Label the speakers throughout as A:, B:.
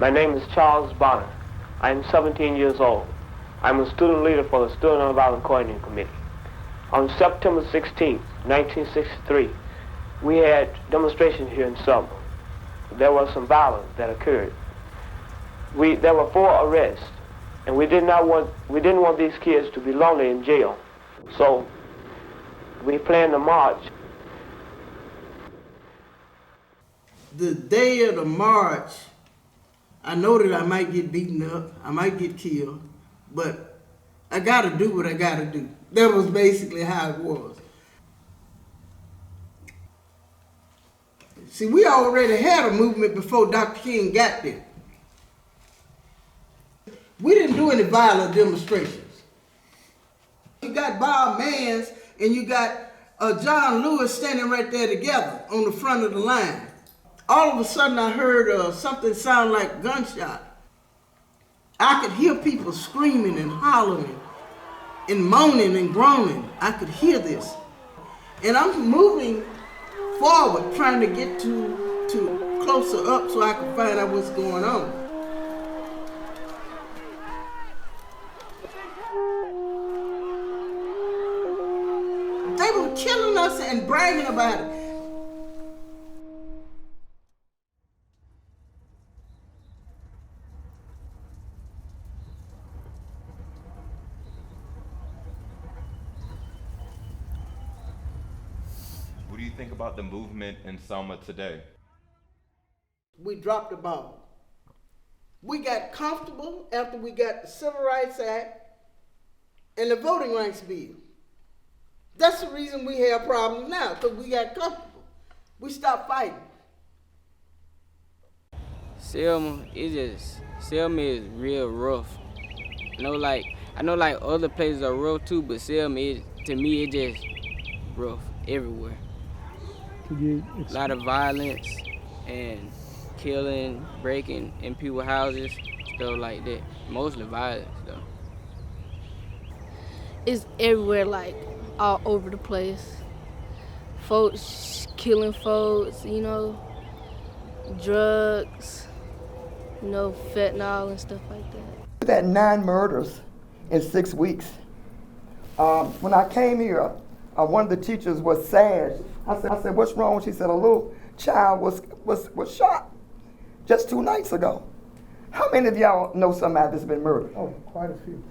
A: My name is Charles Bonner. I am 17 years old. I'm a student leader for the Student Nonviolent Coordinating Committee. On September 16, 1963, we had demonstrations here in Selma. There was some violence that occurred. There were 4 arrests, and we didn't want these kids to be lonely in jail. So we planned a march.
B: The day of the march, I know that I might get beaten up, I might get killed, but I gotta do what I gotta do. That was basically how it was. See, we already had a movement before Dr. King got there. We didn't do any violent demonstrations. You got Bob Mans and you got John Lewis standing right there together on the front of the line. All of a sudden I heard something sound like gunshot. I could hear people screaming and hollering and moaning and groaning. I could hear this. And I'm moving forward trying to get to closer up so I can find out what's going on. They were killing us and bragging about it.
C: What do you think about the movement in Selma today?
B: We dropped the ball. We got comfortable after we got the Civil Rights Act and the Voting Rights Bill. That's the reason we have problems now, because we got comfortable. We stopped fighting.
D: Selma is real rough. I know like other places are rough too, but Selma is, to me, it's just rough everywhere. A lot of violence and killing, breaking in people's houses, stuff like that. Mostly violence though.
E: It's everywhere, like all over the place. Folks killing folks, drugs, fentanyl and stuff like that.
F: We've had 9 murders in 6 weeks. When I came here, one of the teachers was sad. I said, what's wrong? She said, a little child was shot just 2 nights ago. How many of y'all know somebody that's been murdered?
G: Oh, quite a few.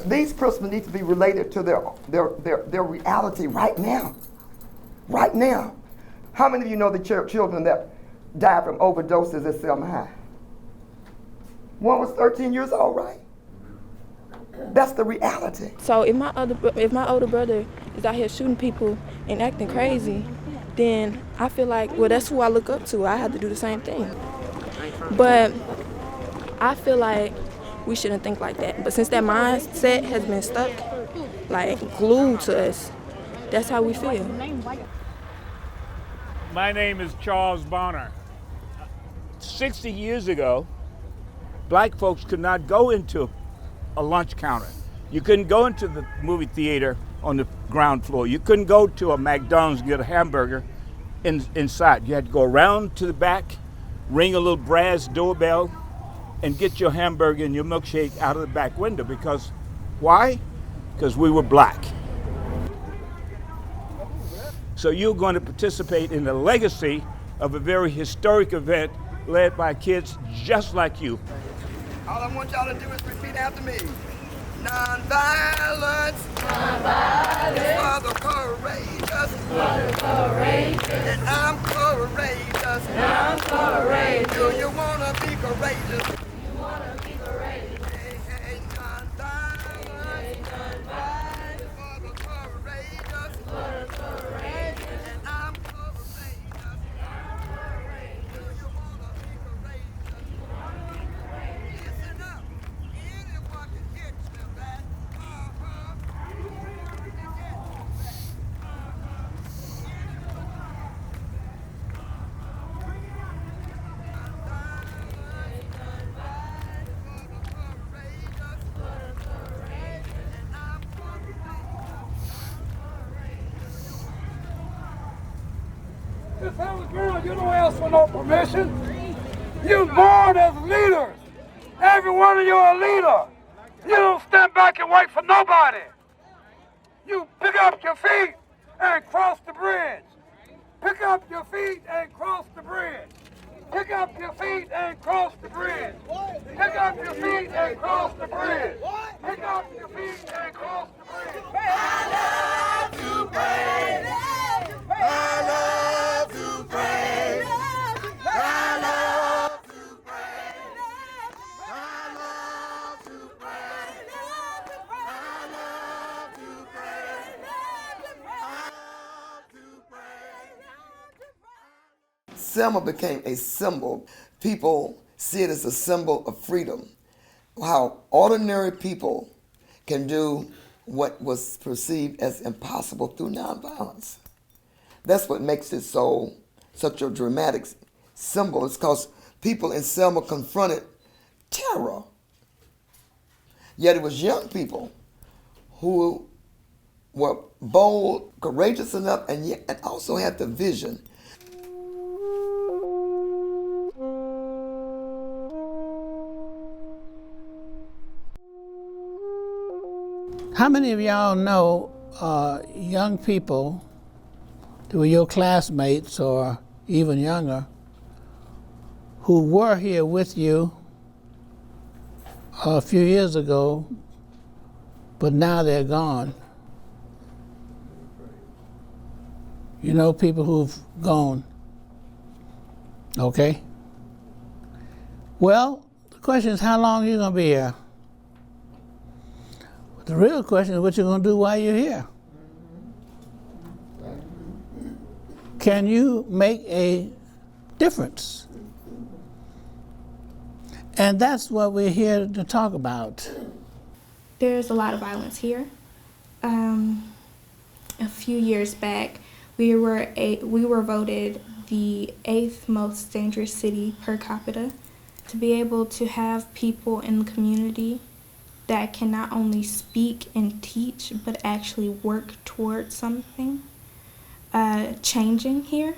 F: These persons need to be related to their reality right now. Right now. How many of you know the children that died from overdoses at Selma High? One was 13 years old, right? That's the reality.
H: So if my older brother is out here shooting people and acting crazy, then I feel like, well, that's who I look up to. I have to do the same thing. But I feel like we shouldn't think like that. But since that mindset has been stuck, like glued to us, that's how we feel.
I: My name is Charles Bonner. 60 years ago, black folks could not go into a lunch counter. You couldn't go into the movie theater on the ground floor. You couldn't go to a McDonald's and get a hamburger inside. You had to go around to the back, ring a little brass doorbell, and get your hamburger and your milkshake out of the back window. Because, why? Because we were black. So you're going to participate in the legacy of a very historic event led by kids just like you.
F: All I want y'all to do is repeat after me. Non-violence.
J: Non-violence.
F: For the courageous.
J: For the courageous.
F: And I'm courageous.
J: And I'm courageous.
F: Do you want to be courageous?
J: You want to be courageous.
F: Hey, hey, non-violence.
J: Non-violence.
F: For the courageous.
J: For the courageous.
F: And I'm courageous. Do you want to be courageous? Listen up. Anyone can get you back.
G: this other girl, you don't ask for no permission. You was born as leaders. Every one of you are a leader. You don't stand back and wait for nobody. You pick up your feet and cross the bridge. Pick up your feet and cross the bridge. Pick up your feet and cross the bridge. Pick up your feet and cross the bridge. Pick up your feet and cross the bridge. I love to pray. I love to pray. I love to pray. I love to pray. I love to pray. I love to pray.
F: Selma became a symbol. People see it as a symbol of freedom. How ordinary people can do what was perceived as impossible through nonviolence. That's what makes it such a dramatic symbol. It's because people in Selma confronted terror. Yet it was young people who were bold, courageous enough, and also had the vision.
K: How many of y'all know young people who were your classmates or even younger who were here with you a few years ago, but now they're gone? You know people who've gone, okay? Well, the question is, how long are you gonna be here? The real question is what you're going to do while you're here. Can you make a difference? And that's what we're here to talk about.
L: There's a lot of violence here. A few years back, we were voted the 8th most dangerous city per capita. To be able to have people in the community that can not only speak and teach, but actually work towards something changing here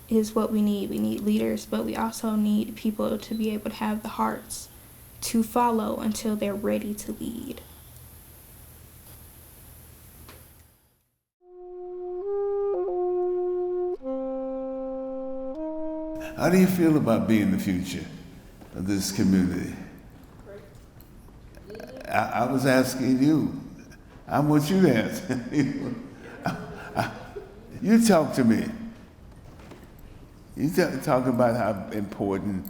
L: is what we need. We need leaders, but we also need people to be able to have the hearts to follow until they're ready to lead.
M: How do you feel about being the future of this community? I was asking you. I want you to answer. You talk to me. You talk about how important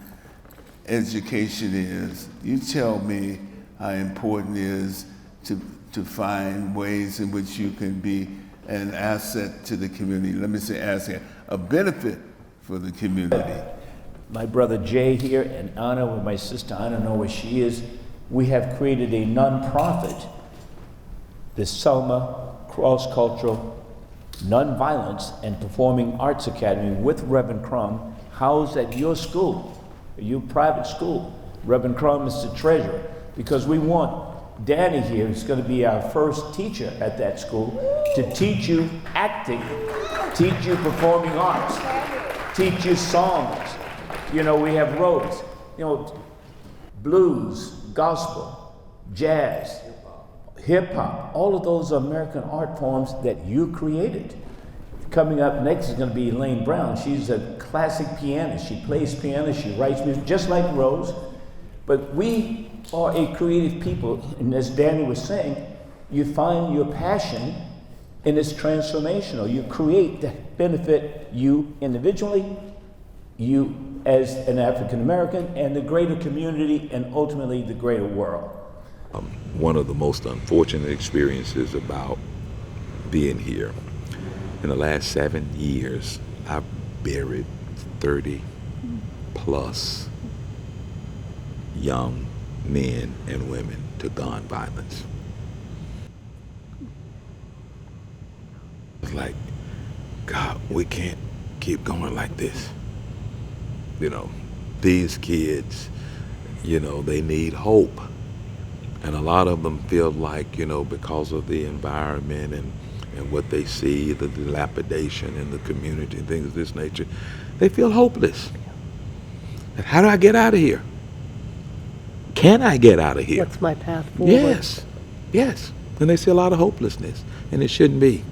M: education is. You tell me how important it is to find ways in which you can be an asset to the community. Let me say asset, a benefit for the community.
N: My brother Jay here and Anna, with my sister, I don't know where she is. We have created a nonprofit, the Selma Cross-Cultural Nonviolence and Performing Arts Academy with Reverend Crum, housed at your school, your private school. Reverend Crum is the treasurer, because we want Danny here, who's going to be our first teacher at that school, to teach you acting, teach you performing arts, teach you songs. You know, we have roads, blues, gospel, jazz, hip-hop, all of those are American art forms that you created. Coming up next is going to be Elaine Brown. She's a classic pianist. She plays piano, she writes music, just like Rose. But we are a creative people, and as Danny was saying, you find your passion and it's transformational. You create that benefit you individually, you as an African American, and the greater community, and ultimately the greater world.
O: One of the most unfortunate experiences about being here, in the last 7 years, I've buried 30 plus young men and women to gun violence. It's like, God, we can't keep going like this. These kids, they need hope. And a lot of them feel like, because of the environment and what they see, the dilapidation in the community and things of this nature, they feel hopeless. And how do I get out of here? Can I get out of here?
P: What's my path forward?
O: Yes, yes. And they see a lot of hopelessness, and it shouldn't be.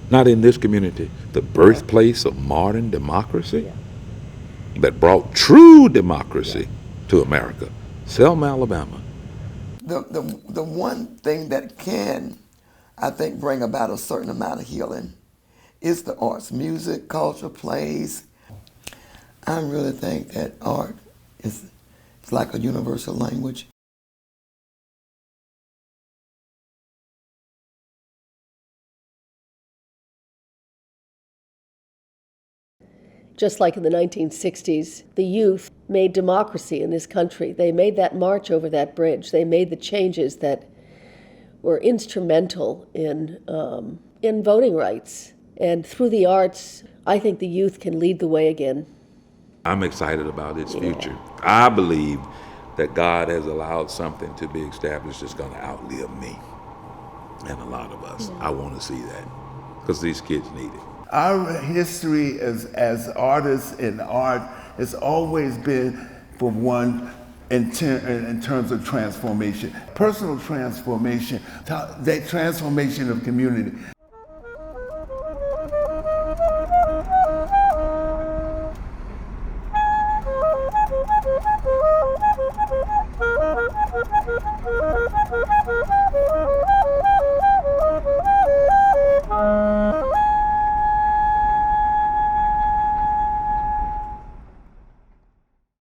O: Not in this community, the birthplace of modern democracy that brought true democracy to America, Selma, Alabama.
F: The one thing that can, I think, bring about a certain amount of healing is the arts, music, culture, plays. I really think that art is like a universal language.
P: Just like in the 1960s, the youth made democracy in this country. They made that march over that bridge. They made the changes that were instrumental in voting rights. And through the arts, I think the youth can lead the way again.
O: I'm excited about its future. I believe that God has allowed something to be established that's going to outlive me and a lot of us. I want to see that because these kids need it.
M: Our history as artists in art has always been, for one, in terms of transformation, personal transformation, the transformation of community.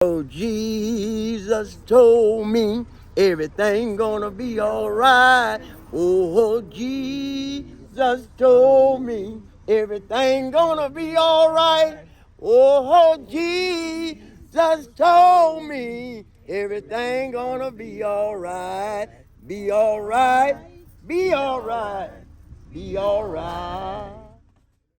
Q: Oh, Jesus told me everything gonna be alright. Oh, Jesus told me everything gonna be alright. Oh, Jesus told me everything gonna be alright. Be alright, be alright, be alright.